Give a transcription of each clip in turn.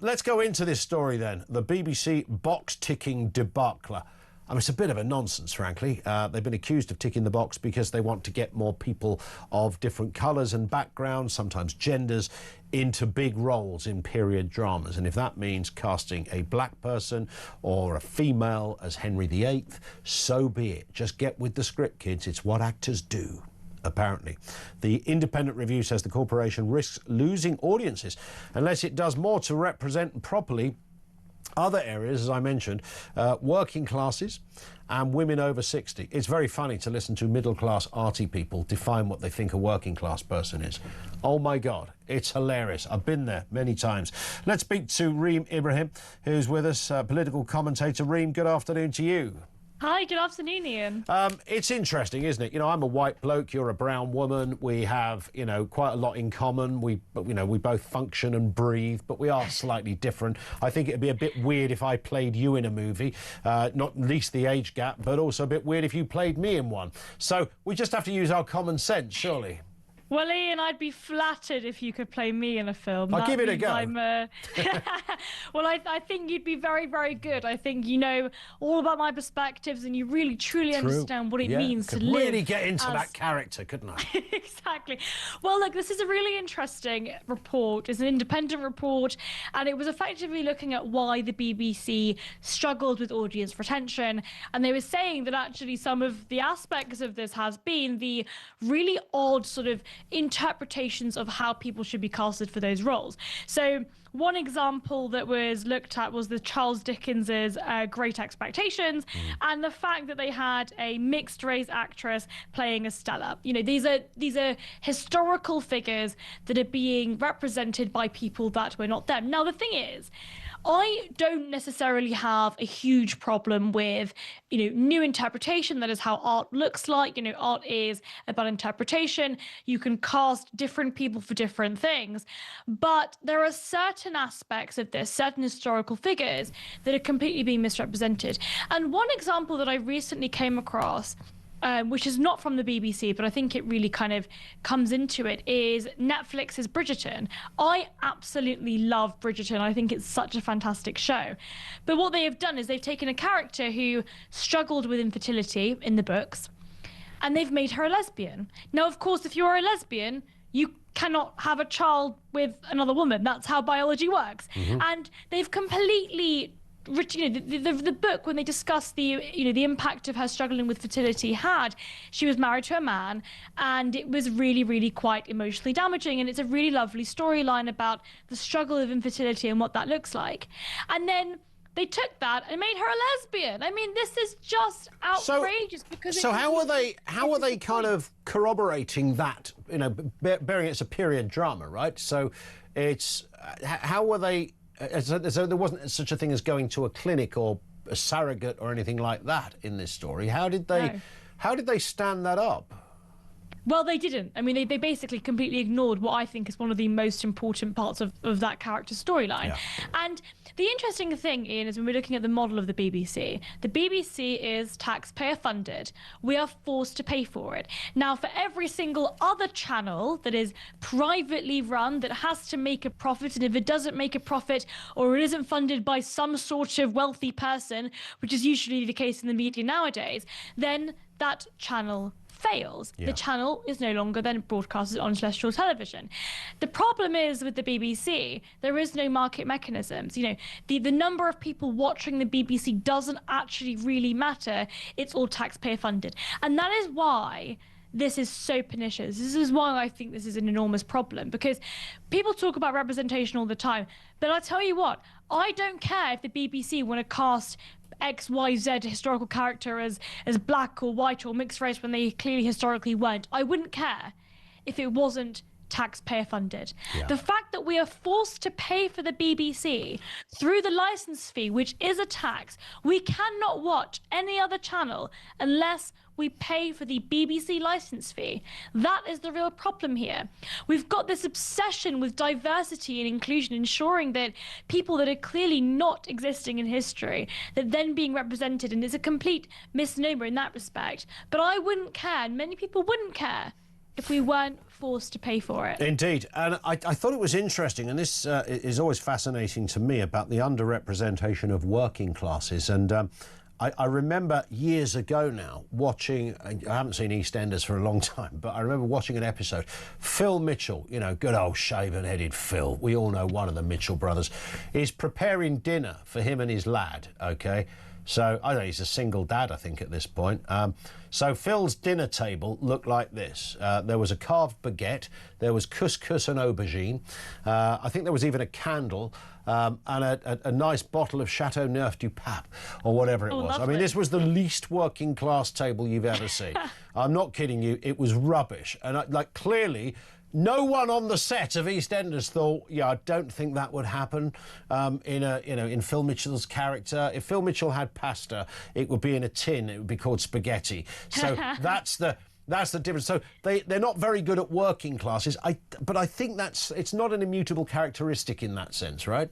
Let's go into this story then. The BBC box-ticking debacle. I mean, it's a bit of a nonsense, frankly. They've been accused of ticking the box because they want to get more people of different colours and backgrounds, sometimes genders, into big roles in period dramas. And if that means casting a black person or a female as Henry VIII, so be it. Just get with the script, kids. It's what actors do. Apparently. The Independent Review says the corporation risks losing audiences unless it does more to represent properly other areas, as I mentioned, working classes and women over 60. It's very funny to listen to middle-class arty people define what they think a working-class person is. Oh, my God, it's hilarious. I've been there many times. Let's speak to Reem Ibrahim, who's with us, political commentator. Reem, good afternoon to you. Hi, good afternoon, Ian. It's interesting, isn't it? You know, I'm a white bloke, you're a brown woman. We have, you know, quite a lot in common. We both function and breathe, but we are slightly different. I think it'd be a bit weird if I played you in a movie, not least the age gap, but also a bit weird if you played me in one. So we just have to use our common sense, surely. Well, Ian, I'd be flattered if you could play me in a film. I'll give it a go. Well, I think you'd be very, very good. I think you know all about my perspectives and you really, truly understand what it means to live. Really get into that character, couldn't I? Exactly. Well, look, this is a really interesting report. It's an independent report, and it was effectively looking at why the BBC struggled with audience retention. And they were saying that actually some of the aspects of this has been the really odd sort of interpretations of how people should be casted for those roles. So one example that was looked at was the Charles Dickens's Great Expectations, and the fact that they had a mixed race actress playing Estella. You know, these are historical figures that are being represented by people that were not them. Now, the thing is, I don't necessarily have a huge problem with, you know, new interpretation. That is how art looks like. You know, art is about interpretation. You can cast different people for different things. But there are certain aspects of this, certain historical figures that are completely being misrepresented. And one example that I recently came across, which is not from the BBC, but I think it really kind of comes into it, is Netflix's Bridgerton. I absolutely love Bridgerton. I think it's such a fantastic show. But what they have done is they've taken a character who struggled with infertility in the books, and they've made her a lesbian. Now, of course, if you're a lesbian, you cannot have a child with another woman. That's how biology works. And they've completely... You know, the book, when they discuss the impact of her struggling with fertility, she was married to a man, and it was really, really quite emotionally damaging. And it's a really lovely storyline about the struggle of infertility and what that looks like. And then they took that and made her a lesbian. I mean, this is just outrageous. So how are they kind of corroborating that? You know, bearing it's a period drama, right? So it's how are they? So there wasn't such a thing as going to a clinic or a surrogate or anything like that in this story. How did they stand that up? Well, they didn't. I mean, they basically completely ignored what I think is one of the most important parts of that character's storyline. Yeah. And the interesting thing, Ian, is when we're looking at the model of the BBC is taxpayer funded. We are forced to pay for it. Now, for every single other channel that is privately run, that has to make a profit, and if it doesn't make a profit or it isn't funded by some sort of wealthy person, which is usually the case in the media nowadays, then that channel fails. Yeah. The channel is no longer then broadcasted on terrestrial television. The problem is with the BBC, there is no market mechanisms. You know, the number of people watching the BBC doesn't actually really matter. It's all taxpayer funded. And that is why this is so pernicious. This is why I think this is an enormous problem, because people talk about representation all the time. But I'll tell you what, I don't care if the BBC want to cast XYZ historical character as black or white or mixed race when they clearly historically weren't. I wouldn't care if it wasn't taxpayer funded. Yeah. The fact that we are forced to pay for the BBC through the license fee, which is a tax, we cannot watch any other channel unless we pay for the BBC license fee. That is the real problem here. We've got this obsession with diversity and inclusion, ensuring that people that are clearly not existing in history, that then being represented, and it's a complete misnomer in that respect. But I wouldn't care, and many people wouldn't care, if we weren't forced to pay for it. Indeed. And I thought it was interesting, and this is always fascinating to me, about the underrepresentation of working classes. And I remember years ago now watching, I haven't seen EastEnders for a long time, but I remember watching an episode. Phil Mitchell, you know, good old shaven-headed Phil, we all know one of the Mitchell brothers, is preparing dinner for him and his lad, OK? So, I don't know, he's a single dad, I think, at this point. So Phil's dinner table looked like this. There was a carved baguette, there was couscous and aubergine, I think there was even a candle, and a nice bottle of Chateau Neuf du Pape, or whatever it was. Lovely. I mean, this was the least working class table you've ever seen. I'm not kidding you, it was rubbish. And like, clearly, no one on the set of EastEnders thought, yeah, I don't think that would happen in Phil Mitchell's character. If Phil Mitchell had pasta, it would be in a tin. It would be called spaghetti. So that's the difference. So they're not very good at working classes. But I think it's not an immutable characteristic in that sense, right?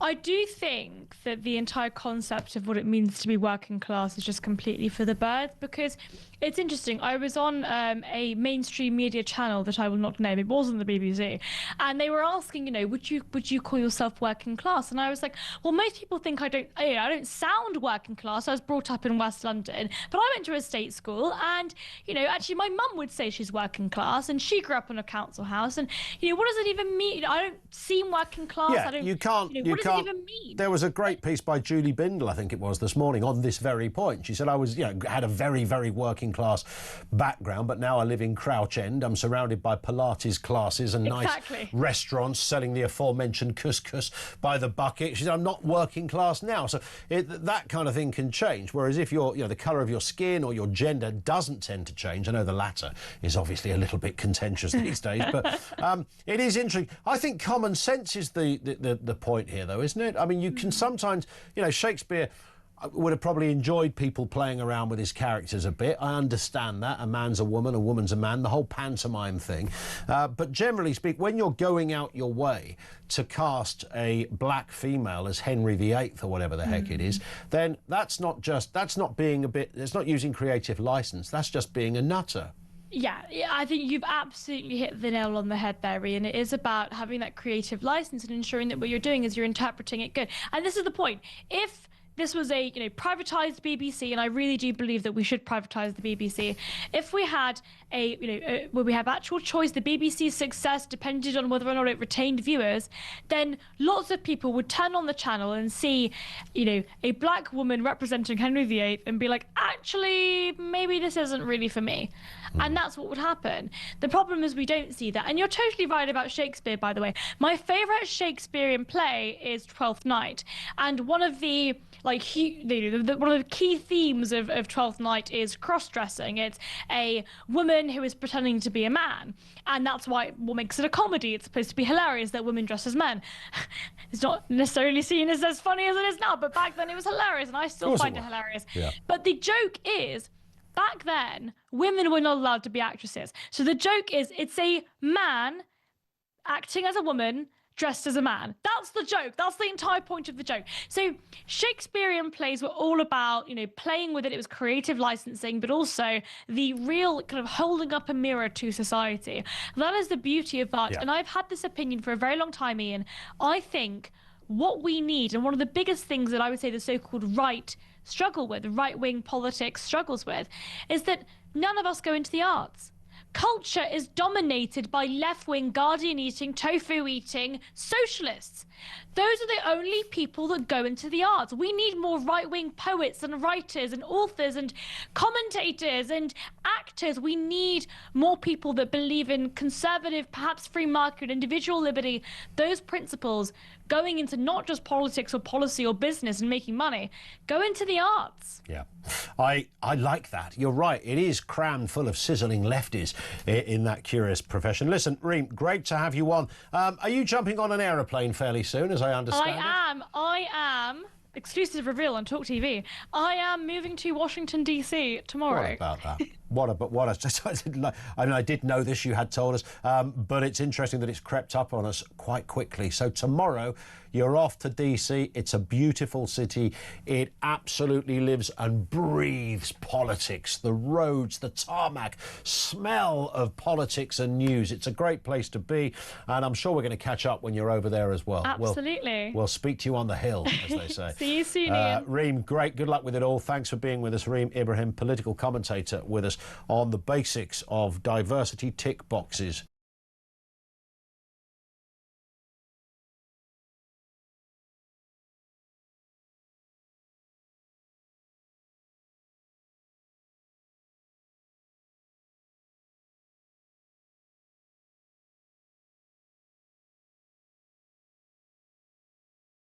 I do think that the entire concept of what it means to be working class is just completely for the birds, because it's interesting. I was on a mainstream media channel that I will not name. It wasn't the BBC, and they were asking, you know, would you call yourself working class? And I was like, well, most people think I don't sound working class. I was brought up in West London, but I went to a state school, and you know, actually, my mum would say she's working class, and she grew up in a council house, and you know, what does it even mean? I don't seem working class. Yeah, I don't, you can't. You know, what does it even mean? There was a great piece by Julie Bindel, I think it was, this morning on this very point. She said, I was, you know, had a very, very working class background, but now I live in Crouch End. I'm surrounded by Pilates classes and nice restaurants selling the aforementioned couscous by the bucket. She said, I'm not working class now. So that kind of thing can change. Whereas if you're, you know, the colour of your skin or your gender doesn't tend to change, I know the latter is obviously a little bit contentious these days, but it is interesting. I think common sense is the point here, though, isn't it? I mean, you can sometimes, you know, Shakespeare would have probably enjoyed people playing around with his characters a bit. I understand that. A man's a woman, a woman's a man, the whole pantomime thing. But generally speaking, when you're going out your way to cast a black female as Henry VIII or whatever the heck it is, then that's not using creative license. That's just being a nutter. Yeah, I think you've absolutely hit the nail on the head there, Ian. It is about having that creative license and ensuring that what you're doing is you're interpreting it good. And this is the point. If this was a, you know, privatized BBC, and I really do believe that we should privatize the BBC. If we had a, you know, where we have actual choice, the BBC's success depended on whether or not it retained viewers, then lots of people would turn on the channel and see, you know, a black woman representing Henry VIII and be like, actually, maybe this isn't really for me. And that's what would happen. The problem is we don't see that. And you're totally right about Shakespeare, by the way. My favorite Shakespearean play is Twelfth Night. And one of the one of the key themes of Twelfth Night is cross-dressing. It's a woman who is pretending to be a man, and that's what makes it a comedy. It's supposed to be hilarious that women dress as men. It's not necessarily seen as funny as it is now, but back then it was hilarious, and I still find it hilarious. Yeah. But the joke is, back then, women were not allowed to be actresses. So the joke is, it's a man acting as a woman dressed as a man. That's the joke. That's the entire point of the joke. So Shakespearean plays were all about, you know, playing with it. It was creative licensing, but also the real kind of holding up a mirror to society. That is the beauty of art. Yeah. And I've had this opinion for a very long time, Ian. I think what we need, and one of the biggest things that I would say the so-called right struggle with, right-wing politics struggles with, is that none of us go into the arts. Culture is dominated by left-wing, guardian-eating, tofu-eating socialists. Those are the only people that go into the arts. We need more right-wing poets and writers and authors and commentators and actors. We need more people that believe in conservative, perhaps free market, individual liberty, those principles going into not just politics or policy or business and making money, go into the arts. Yeah, I like that. You're right. It is crammed full of sizzling lefties in that curious profession. Listen, Reem, great to have you on. Are you jumping on an aeroplane fairly soon, as I understand I am. Exclusive reveal on talkTV. I am moving to Washington, D.C. tomorrow. What about that? I did know this, you had told us, but it's interesting that it's crept up on us quite quickly. So tomorrow you're off to DC. It's a beautiful city. It absolutely lives and breathes politics. The roads, the tarmac, smell of politics and news. It's a great place to be, and I'm sure we're going to catch up when you're over there as well. Absolutely. We'll speak to you on the hill, as they say. See you soon, Ian. Reem, great. Good luck with it all. Thanks for being with us. Reem Ibrahim, political commentator, with us on the basics of diversity tick boxes.